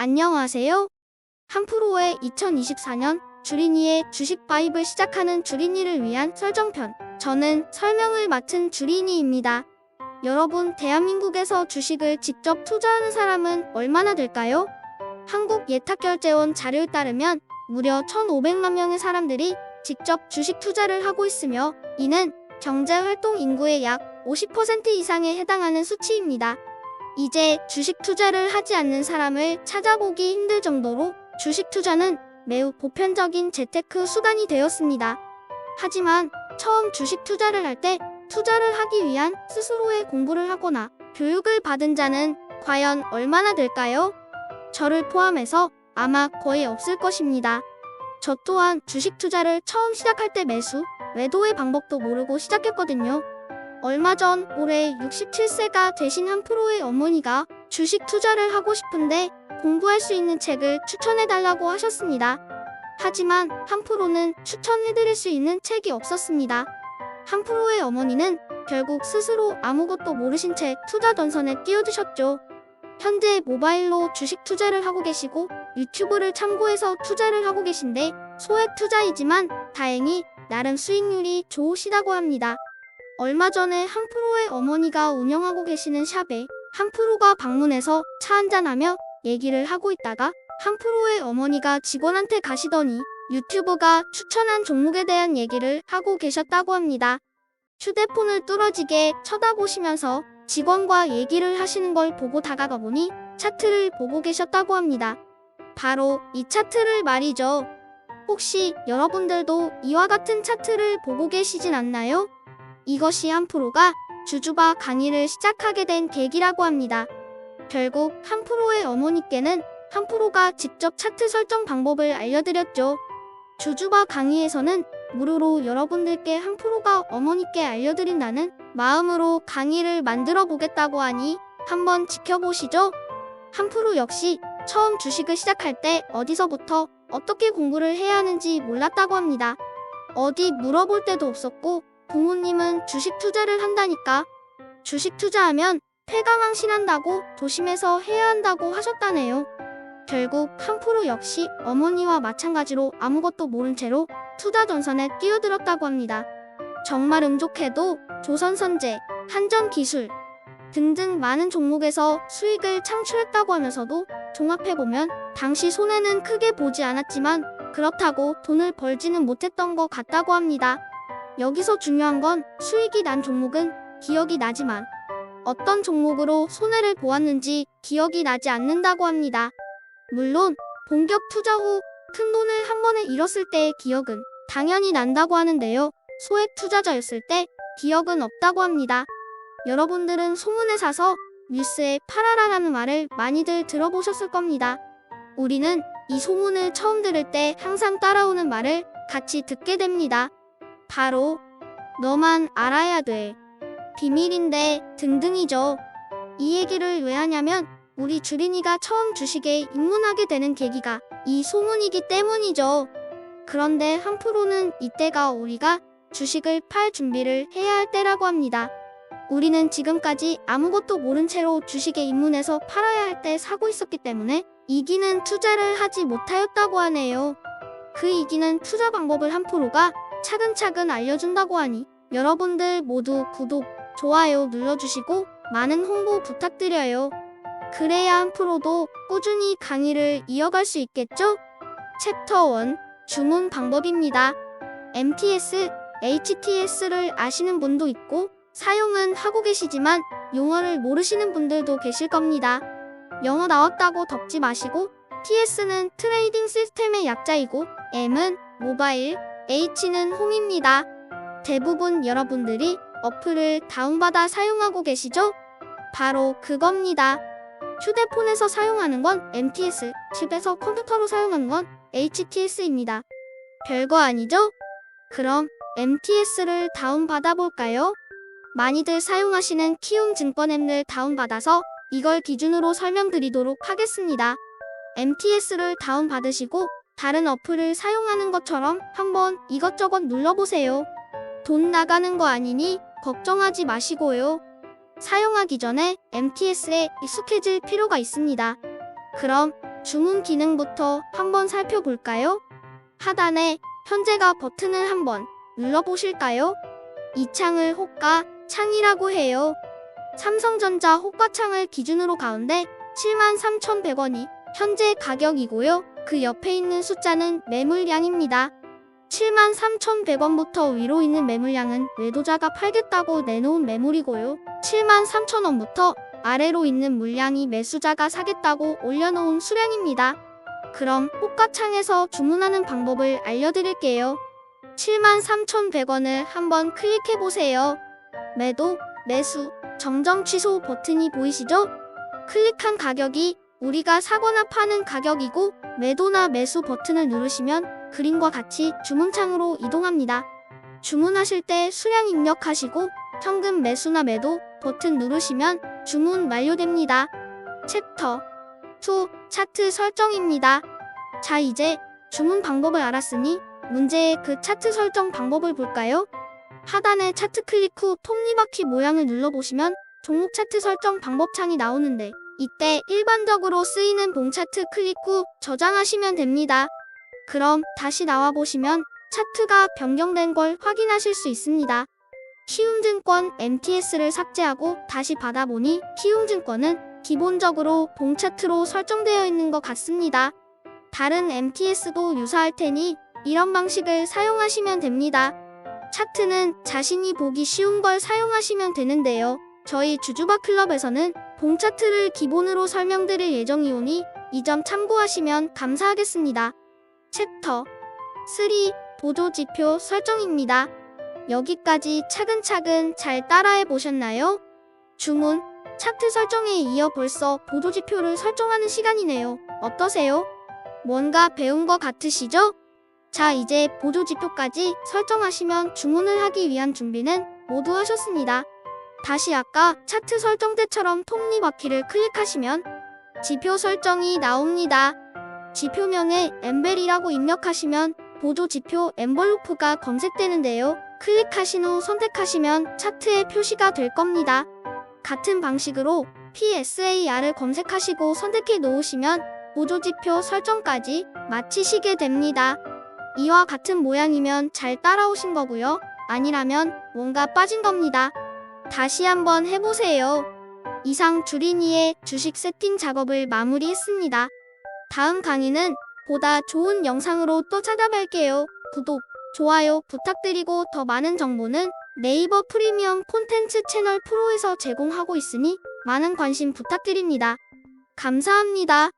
안녕하세요. 한프로의 2024년 주린이의 주식 바입을 시작하는 주린이를 위한 설정편. 저는 설명을 맡은 주린이입니다. 여러분, 대한민국에서 주식을 직접 투자하는 사람은 얼마나 될까요? 한국예탁결제원 자료에 따르면 무려 1,500만 명의 사람들이 직접 주식 투자를 하고 있으며, 이는 경제활동 인구의 약 50% 이상에 해당하는 수치입니다. 이제 주식 투자를 하지 않는 사람을 찾아보기 힘들 정도로 주식 투자는 매우 보편적인 재테크 수단이 되었습니다. 하지만 처음 주식 투자를 할 때 투자를 하기 위한 스스로의 공부를 하거나 교육을 받은 자는 과연 얼마나 될까요? 저를 포함해서 아마 거의 없을 것입니다. 저 또한 주식 투자를 처음 시작할 때 매수, 매도의 방법도 모르고 시작했거든요. 얼마 전 올해 67세가 되신 한프로의 어머니가 주식 투자를 하고 싶은데 공부할 수 있는 책을 추천해달라고 하셨습니다. 하지만 한프로는 추천해드릴 수 있는 책이 없었습니다. 한프로의 어머니는 결국 스스로 아무것도 모르신 채 투자 전선에 뛰어드셨죠. 현재 모바일로 주식 투자를 하고 계시고 유튜브를 참고해서 투자를 하고 계신데 소액 투자이지만 다행히 나름 수익률이 좋으시다고 합니다. 얼마 전에 한프로의 어머니가 운영하고 계시는 샵에 한프로가 방문해서 차 한잔하며 얘기를 하고 있다가 한프로의 어머니가 직원한테 가시더니 유튜브가 추천한 종목에 대한 얘기를 하고 계셨다고 합니다. 휴대폰을 뚫어지게 쳐다보시면서 직원과 얘기를 하시는 걸 보고 다가가 보니 차트를 보고 계셨다고 합니다. 바로 이 차트를 말이죠. 혹시 여러분들도 이와 같은 차트를 보고 계시진 않나요? 이것이 한프로가 주주바 강의를 시작하게 된 계기라고 합니다. 결국 한프로의 어머니께는 한프로가 직접 차트 설정 방법을 알려드렸죠. 주주바 강의에서는 무료로 여러분들께 한프로가 어머니께 알려드린다는 마음으로 강의를 만들어 보겠다고 하니 한번 지켜보시죠. 한프로 역시 처음 주식을 시작할 때 어디서부터 어떻게 공부를 해야 하는지 몰랐다고 합니다. 어디 물어볼 데도 없었고 부모님은 주식 투자를 한다니까 주식 투자하면 폐가망신한다고 조심해서 해야 한다고 하셨다네요. 결국 한프로 역시 어머니와 마찬가지로 아무것도 모른 채로 투자 전선에 뛰어들었다고 합니다. 정말 운 좋게도 조선선제, 한전기술 등등 많은 종목에서 수익을 창출했다고 하면서도 종합해보면 당시 손해는 크게 보지 않았지만 그렇다고 돈을 벌지는 못했던 것 같다고 합니다. 여기서 중요한 건 수익이 난 종목은 기억이 나지만 어떤 종목으로 손해를 보았는지 기억이 나지 않는다고 합니다. 물론 본격 투자 후 큰 돈을 한 번에 잃었을 때의 기억은 당연히 난다고 하는데요. 소액 투자자였을 때 기억은 없다고 합니다. 여러분들은 소문에 사서 뉴스에 팔아라라는 말을 많이들 들어보셨을 겁니다. 우리는 이 소문을 처음 들을 때 항상 따라오는 말을 같이 듣게 됩니다. 바로 너만 알아야 돼, 비밀인데 등등이죠. 이 얘기를 왜 하냐면 우리 주린이가 처음 주식에 입문하게 되는 계기가 이 소문이기 때문이죠. 그런데 한프로는 이때가 우리가 주식을 팔 준비를 해야 할 때라고 합니다. 우리는 지금까지 아무것도 모른 채로 주식에 입문해서 팔아야 할 때 사고 있었기 때문에 이기는 투자를 하지 못하였다고 하네요. 그 이기는 투자 방법을 한프로가 차근차근 알려준다고 하니 여러분들 모두 구독, 좋아요 눌러주시고 많은 홍보 부탁드려요. 그래야 한프로도 꾸준히 강의를 이어갈 수 있겠죠? 챕터 1 주문 방법입니다. MTS, HTS를 아시는 분도 있고 사용은 하고 계시지만 용어를 모르시는 분들도 계실 겁니다. 영어 나왔다고 덮지 마시고 TS는 트레이딩 시스템의 약자이고 M은 모바일, H는 홈입니다. 대부분 여러분들이 어플을 다운받아 사용하고 계시죠? 바로 그겁니다. 휴대폰에서 사용하는 건 MTS, 집에서 컴퓨터로 사용하는 건 HTS입니다. 별거 아니죠? 그럼 MTS를 다운받아 볼까요? 많이들 사용하시는 키움증권 앱을 다운받아서 이걸 기준으로 설명드리도록 하겠습니다. MTS를 다운받으시고 다른 어플을 사용하는 것처럼 한번 이것저것 눌러보세요. 돈 나가는 거 아니니 걱정하지 마시고요. 사용하기 전에 MTS에 익숙해질 필요가 있습니다. 그럼 주문 기능부터 한번 살펴볼까요? 하단에 현재가 버튼을 한번 눌러보실까요? 이 창을 호가 창이라고 해요. 삼성전자 호가 창을 기준으로 가운데 73,100원이 현재 가격이고요. 그 옆에 있는 숫자는 매물량입니다. 73,100원부터 위로 있는 매물량은 매도자가 팔겠다고 내놓은 매물이고요. 73,000원부터 아래로 있는 물량이 매수자가 사겠다고 올려놓은 수량입니다. 그럼 호가창에서 주문하는 방법을 알려드릴게요. 73,100원을 한번 클릭해보세요. 매도, 매수, 정정 취소 버튼이 보이시죠? 클릭한 가격이 우리가 사거나 파는 가격이고 매도나 매수 버튼을 누르시면 그림과 같이 주문창으로 이동합니다. 주문하실 때 수량 입력하시고 현금 매수나 매도 버튼 누르시면 주문 완료됩니다. 챕터 2 차트 설정입니다. 자, 이제 주문 방법을 알았으니 문제의 그 차트 설정 방법을 볼까요? 하단에 차트 클릭 후 톱니바퀴 모양을 눌러보시면 종목 차트 설정 방법 창이 나오는데 이때 일반적으로 쓰이는 봉 차트 클릭 후 저장하시면 됩니다. 그럼 다시 나와보시면 차트가 변경된 걸 확인하실 수 있습니다. 키움증권 MTS를 삭제하고 다시 받아보니 키움증권은 기본적으로 봉 차트로 설정되어 있는 것 같습니다. 다른 MTS도 유사할 테니 이런 방식을 사용하시면 됩니다. 차트는 자신이 보기 쉬운 걸 사용하시면 되는데요. 저희 주주바클럽에서는 봉 차트를 기본으로 설명드릴 예정이오니 이 점 참고하시면 감사하겠습니다. 챕터 3 보조지표 설정입니다. 여기까지 차근차근 잘 따라해 보셨나요? 주문, 차트 설정에 이어 벌써 보조지표를 설정하는 시간이네요. 어떠세요? 뭔가 배운 것 같으시죠? 자, 이제 보조지표까지 설정하시면 주문을 하기 위한 준비는 모두 하셨습니다. 다시 아까 차트 설정 때처럼 톱니바퀴를 클릭하시면 지표 설정이 나옵니다. 지표명에 엠벨이라고 입력하시면 보조지표 엠벌루프가 검색되는데요. 클릭하신 후 선택하시면 차트에 표시가 될 겁니다. 같은 방식으로 PSAR을 검색하시고 선택해 놓으시면 보조지표 설정까지 마치시게 됩니다. 이와 같은 모양이면 잘 따라오신 거고요. 아니라면 뭔가 빠진 겁니다. 다시 한번 해보세요. 이상 주린이의 주식 세팅 작업을 마무리했습니다. 다음 강의는 보다 좋은 영상으로 또 찾아뵐게요. 구독, 좋아요 부탁드리고 더 많은 정보는 네이버 프리미엄 콘텐츠 채널 프로에서 제공하고 있으니 많은 관심 부탁드립니다. 감사합니다.